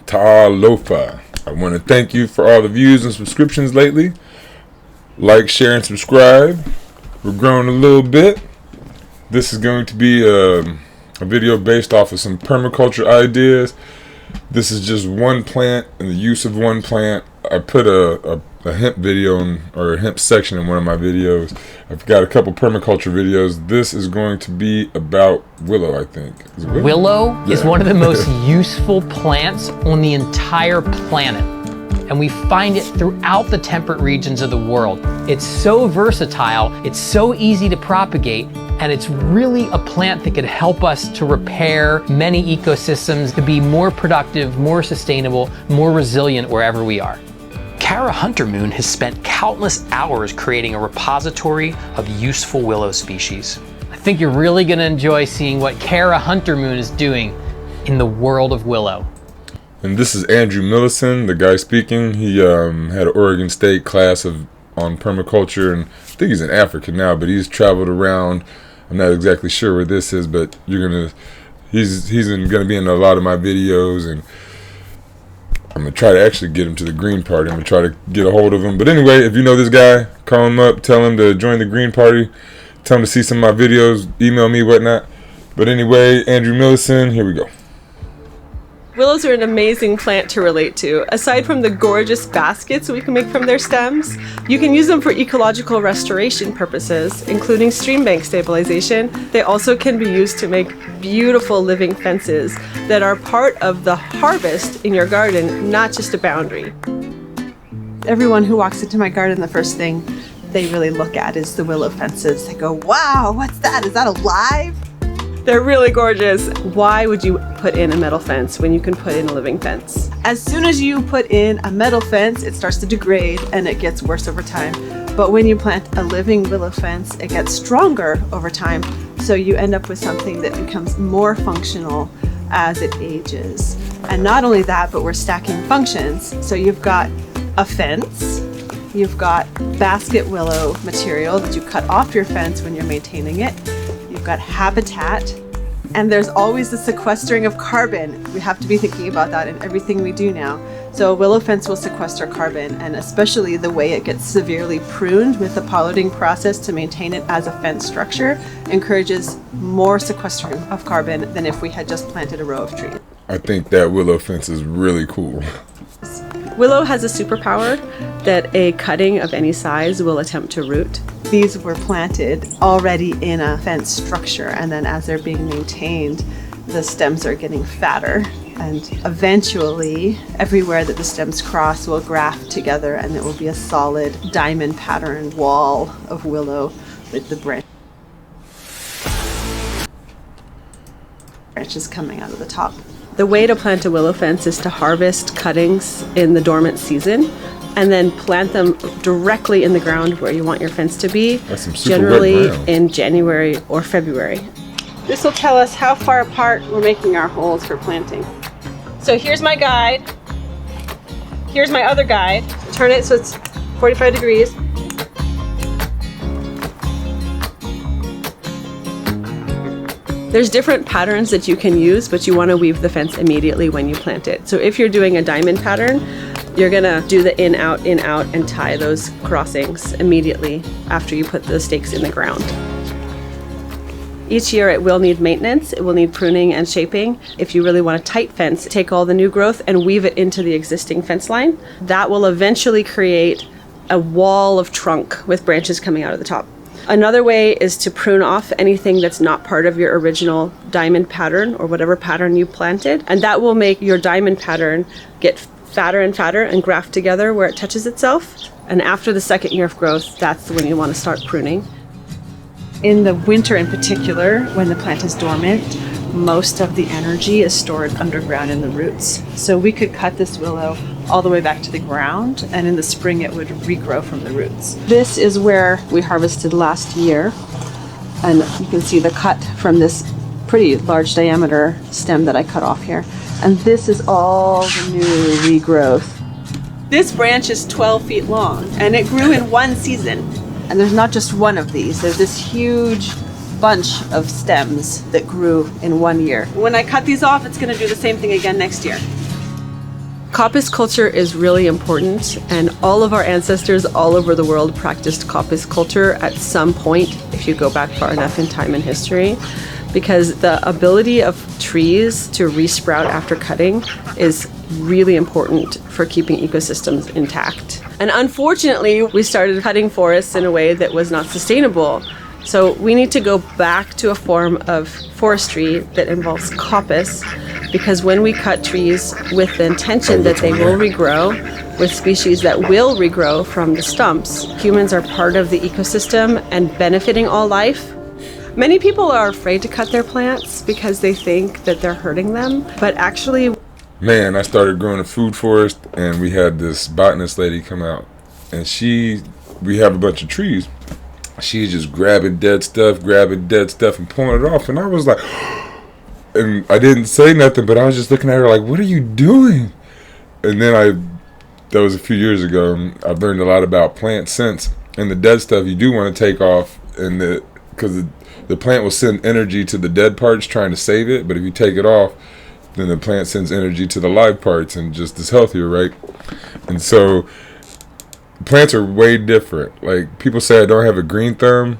Talofa. I want to thank you for all the views and subscriptions lately. Like, share, and subscribe. We're growing a little bit. This is going to be a video based off of some permaculture ideas. This is just one plant and the use of one plant. I put a hemp video or a hemp section in one of my videos. I've got a couple permaculture videos. This is going to be about willow, I think. Is it willow is one of the most useful plants on the entire planet. And we find it throughout the temperate regions of the world. It's so versatile, it's so easy to propagate, and it's really a plant that could help us to repair many ecosystems, to be more productive, more sustainable, more resilient wherever we are. Kara Huntermoon has spent countless hours creating a repository of useful willow species. I think you're really gonna enjoy seeing what Kara Huntermoon is doing in the world of willow. And this is Andrew Millison, the guy speaking. He had an Oregon State class on permaculture, and I think he's in Africa now, but he's traveled around. I'm not exactly sure where this is, but he's gonna be in a lot of my videos, and I'm gonna try to actually get him to the Green Party. I'm gonna try to get a hold of him. But anyway, if you know this guy, call him up, tell him to join the Green Party, tell him to see some of my videos, email me, whatnot. But anyway, Andrew Millison, here we go. Willows are an amazing plant to relate to. Aside from the gorgeous baskets we can make from their stems, you can use them for ecological restoration purposes, including stream bank stabilization. They also can be used to make beautiful living fences that are part of the harvest in your garden, not just a boundary. Everyone who walks into my garden, the first thing they really look at is the willow fences. They go, wow, what's that? Is that alive? They're really gorgeous. Why would you put in a metal fence when you can put in a living fence? As soon as you put in a metal fence, it starts to degrade and it gets worse over time. But when you plant a living willow fence, it gets stronger over time. So you end up with something that becomes more functional as it ages. And not only that, but we're stacking functions. So you've got a fence, you've got basket willow material that you cut off your fence when you're maintaining it. You've got habitat, and there's always the sequestering of carbon. We have to be thinking about that in everything we do now. So a willow fence will sequester carbon, and especially the way it gets severely pruned with the pollarding process to maintain it as a fence structure encourages more sequestering of carbon than if we had just planted a row of trees. I think that willow fence is really cool. Willow has a superpower that a cutting of any size will attempt to root. These were planted already in a fence structure, and then as they're being maintained, the stems are getting fatter, and eventually everywhere that the stems cross will graft together, and it will be a solid diamond patterned wall of willow with the branches coming out of the top. The way to plant a willow fence is to harvest cuttings in the dormant season and then plant them directly in the ground where you want your fence to be, That's some super generally wet ground. in January or February. This will tell us how far apart we're making our holes for planting. So here's my guide. Here's my other guide. Turn it so it's 45 degrees. There's different patterns that you can use, but you want to weave the fence immediately when you plant it. So if you're doing a diamond pattern, you're gonna do the in, out, and tie those crossings immediately after you put the stakes in the ground. Each year it will need maintenance, it will need pruning and shaping. If you really want a tight fence, take all the new growth and weave it into the existing fence line. That will eventually create a wall of trunk with branches coming out of the top. Another way is to prune off anything that's not part of your original diamond pattern or whatever pattern you planted, and that will make your diamond pattern get fatter and graft together where it touches itself. And after the second year of growth, that's when you want to start pruning. In the winter in particular, when the plant is dormant, most of the energy is stored underground in the roots. So we could cut this willow all the way back to the ground, and in the spring it would regrow from the roots. This is where we harvested last year, and you can see the cut from this pretty large diameter stem that I cut off here. And this is all the new regrowth. This branch is 12 feet long, and it grew in one season. And there's not just one of these, there's this huge bunch of stems that grew in 1 year. When I cut these off, it's gonna do the same thing again next year. Coppice culture is really important, and all of our ancestors all over the world practiced coppice culture at some point, if you go back far enough in time in history, because the ability of trees to resprout after cutting is really important for keeping ecosystems intact. And unfortunately, we started cutting forests in a way that was not sustainable. So we need to go back to a form of forestry that involves coppice, because when we cut trees with the intention that they will regrow with species that will regrow from the stumps, humans are part of the ecosystem and benefiting all life. Many people are afraid to cut their plants because they think that they're hurting them, but actually... Man, I started growing a food forest, and we had this botanist lady come out, and we have a bunch of trees. She's just grabbing dead stuff, and pulling it off, and I was like... And I didn't say nothing, but I was just looking at her like, what are you doing? And then that was a few years ago, and I've learned a lot about plants since. And the dead stuff you do want to take off, because the plant will send energy to the dead parts trying to save it, but if you take it off, then the plant sends energy to the live parts and just is healthier, right? And so plants are way different. Like, people say I don't have a green thumb.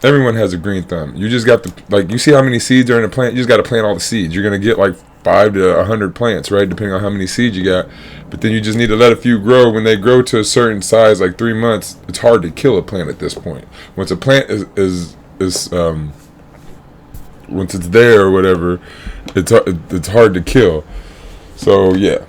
Everyone has a green thumb. You just got you see how many seeds are in a plant? You just got to plant all the seeds. You're going to get like 5 to 100 plants, right? Depending on how many seeds you got. But then you just need to let a few grow. When they grow to a certain size, like 3 months, it's hard to kill a plant at this point. Once a plant is once it's there or whatever, it's hard to kill. So yeah.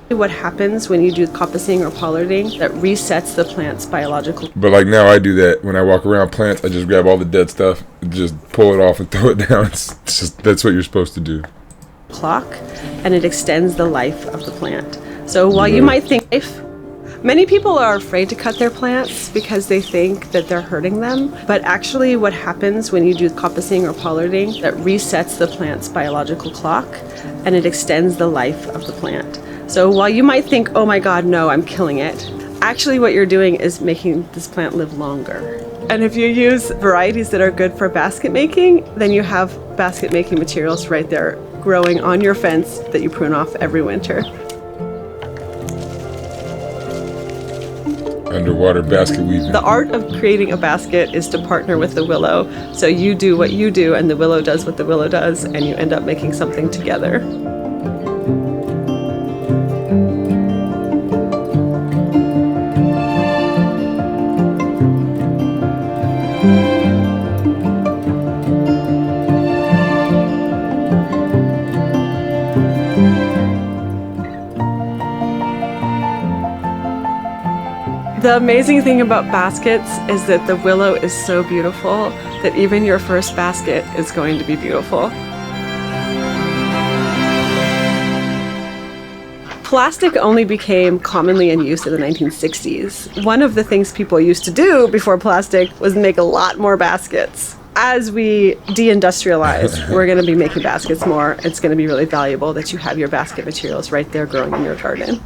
What happens when you do coppicing or pollarding that resets the plant's biological... But like now I do that when I walk around plants. I just grab all the dead stuff, just pull it off and throw it down. It's just, that's what you're supposed to do. Clock, and it extends the life of the plant. So while you might think many people are afraid to cut their plants because they think that they're hurting them, but actually what happens when you do coppicing or pollarding that resets the plant's biological clock, and it extends the life of the plant. So while you might think, oh my God, no, I'm killing it, actually what you're doing is making this plant live longer. And if you use varieties that are good for basket making, then you have basket making materials right there growing on your fence that you prune off every winter. Underwater basket weaving. The art of creating a basket is to partner with the willow. So you do what you do and the willow does what the willow does, and you end up making something together. The amazing thing about baskets is that the willow is so beautiful that even your first basket is going to be beautiful. Plastic only became commonly in use in the 1960s. One of the things people used to do before plastic was make a lot more baskets. As we deindustrialize, we're going to be making baskets more. It's going to be really valuable that you have your basket materials right there growing in your garden.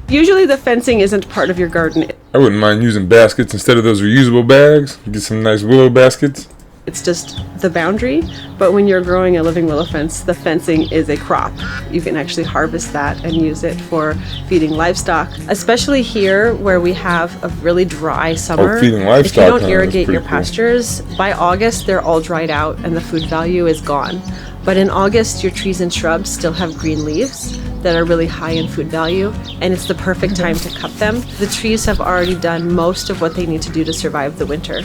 Usually the fencing isn't part of your garden. I wouldn't mind using baskets instead of those reusable bags. Get some nice willow baskets. It's just the boundary, but when you're growing a living willow fence, the fencing is a crop. You can actually harvest that and use it for feeding livestock, especially here where we have a really dry summer. Feeding livestock. If you don't irrigate your pastures, by August they're all dried out and the food value is gone. But in August, your trees and shrubs still have green leaves that are really high in food value, and it's the perfect time to cut them. The trees have already done most of what they need to do to survive the winter.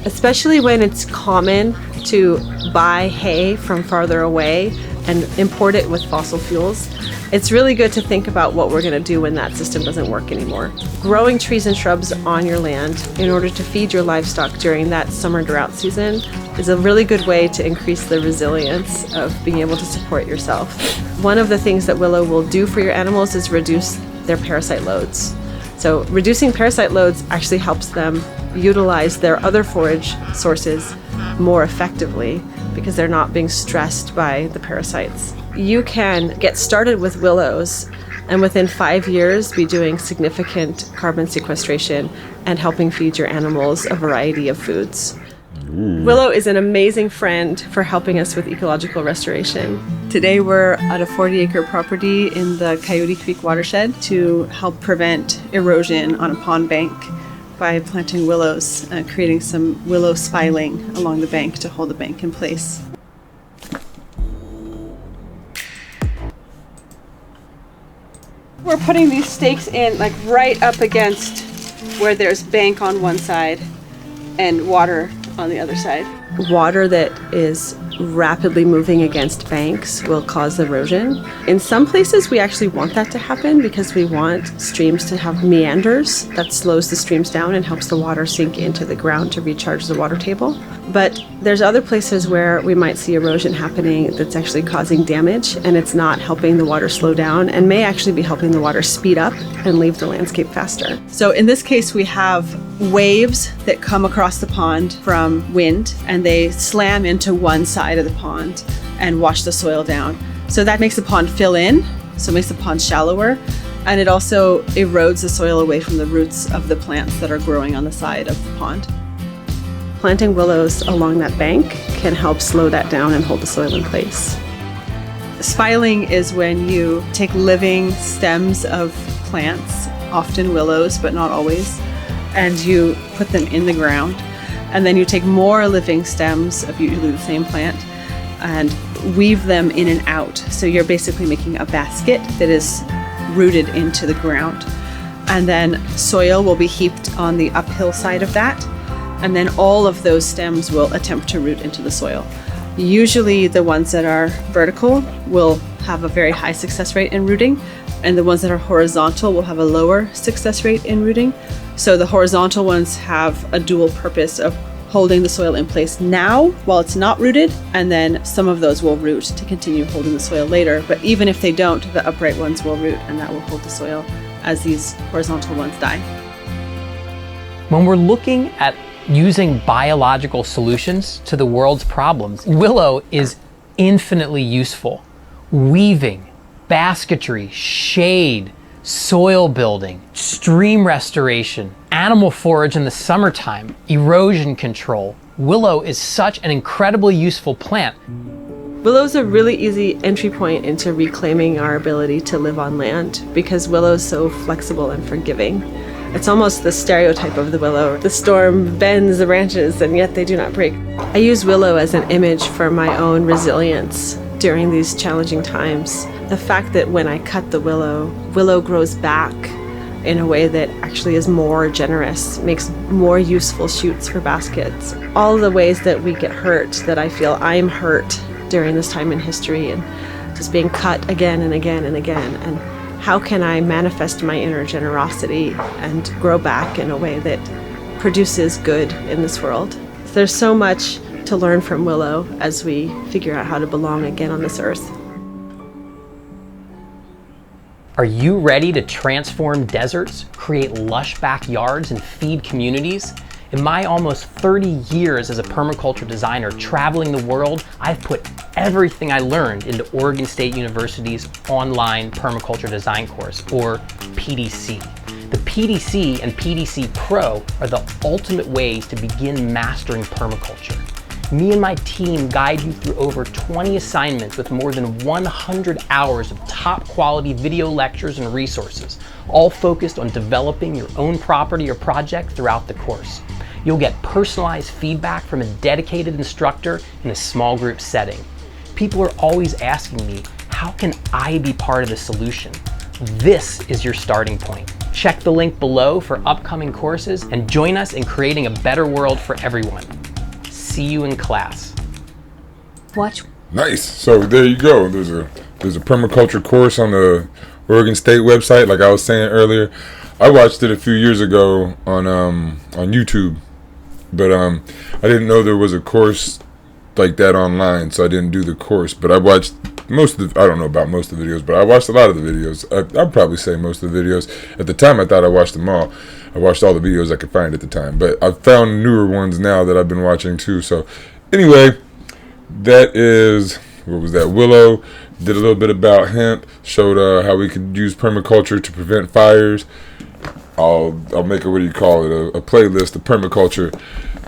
Especially when it's common to buy hay from farther away and import it with fossil fuels. It's really good to think about what we're going to do when that system doesn't work anymore. Growing trees and shrubs on your land in order to feed your livestock during that summer drought season is a really good way to increase the resilience of being able to support yourself. One of the things that willow will do for your animals is reduce their parasite loads. So reducing parasite loads actually helps them utilize their other forage sources more effectively because they're not being stressed by the parasites. You can get started with willows and within 5 years be doing significant carbon sequestration and helping feed your animals a variety of foods. Willow is an amazing friend for helping us with ecological restoration. Today we're at a 40-acre property in the Coyote Creek watershed to help prevent erosion on a pond bank by planting willows, creating some willow spiling along the bank to hold the bank in place. We're putting these stakes in like right up against where there's bank on one side and water on the other side. Water that is rapidly moving against banks will cause erosion. In some places, we actually want that to happen because we want streams to have meanders that slows the streams down and helps the water sink into the ground to recharge the water table. But there's other places where we might see erosion happening that's actually causing damage, and it's not helping the water slow down and may actually be helping the water speed up and leave the landscape faster. So in this case, we have waves that come across the pond from wind, and they slam into one side of the pond and wash the soil down. So that makes the pond fill in, so it makes the pond shallower, and it also erodes the soil away from the roots of the plants that are growing on the side of the pond. Planting willows along that bank can help slow that down and hold the soil in place. Spiling is when you take living stems of plants, often willows, but not always, and you put them in the ground. And then you take more living stems of usually the same plant and weave them in and out. So you're basically making a basket that is rooted into the ground. And then soil will be heaped on the uphill side of that. And then all of those stems will attempt to root into the soil. Usually the ones that are vertical will have a very high success rate in rooting, and the ones that are horizontal will have a lower success rate in rooting. So the horizontal ones have a dual purpose of holding the soil in place now while it's not rooted, and then some of those will root to continue holding the soil later. But even if they don't, the upright ones will root, and that will hold the soil as these horizontal ones die. When we're looking at using biological solutions to the world's problems, willow is infinitely useful. Weaving, basketry, shade, soil building, stream restoration, animal forage in the summertime, erosion control. Willow is such an incredibly useful plant. Willow's a really easy entry point into reclaiming our ability to live on land because willow's so flexible and forgiving. It's almost the stereotype of the willow. The storm bends the branches and yet they do not break. I use willow as an image for my own resilience during these challenging times. The fact that when I cut the willow grows back in a way that actually is more generous, makes more useful shoots for baskets. All the ways that we get hurt, that I feel I'm hurt during this time in history and just being cut again and again and again. And how can I manifest my inner generosity and grow back in a way that produces good in this world? There's so much to learn from willow as we figure out how to belong again on this earth. Are you ready to transform deserts, create lush backyards, and feed communities? In my almost 30 years as a permaculture designer traveling the world, I've put everything I learned into Oregon State University's online permaculture design course, or PDC. The PDC and PDC Pro are the ultimate ways to begin mastering permaculture. Me and my team guide you through over 20 assignments with more than 100 hours of top quality video lectures and resources, all focused on developing your own property or project throughout the course. You'll get personalized feedback from a dedicated instructor in a small group setting. People are always asking me, how can I be part of the solution? This is your starting point. Check the link below for upcoming courses and join us in creating a better world for everyone. See you in class. Watch. Nice. So there you go. There's a permaculture course on the Oregon State website, like I was saying earlier. I watched it a few years ago on YouTube, but I didn't know there was a course like that online, so I didn't do the course. But I watched most of the, I don't know about most of the videos, but I watched a lot of the videos. I'd probably say most of the videos. At the time, I thought I watched them all. I watched all the videos I could find at the time, but I've found newer ones now that I've been watching too. So anyway, that is, what was that? Willow did a little bit about hemp, showed how we could use permaculture to prevent fires. I'll make a, what do you call it, a playlist of permaculture.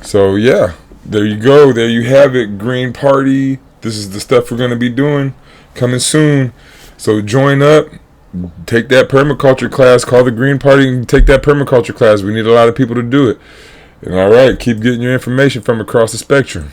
So yeah, there you go. There you have it. Green Party. This is the stuff we're going to be doing coming soon. So join up. Take that permaculture class. Call the Green Party and take that permaculture class. We need a lot of people to do it. And all right, keep getting your information from across the spectrum.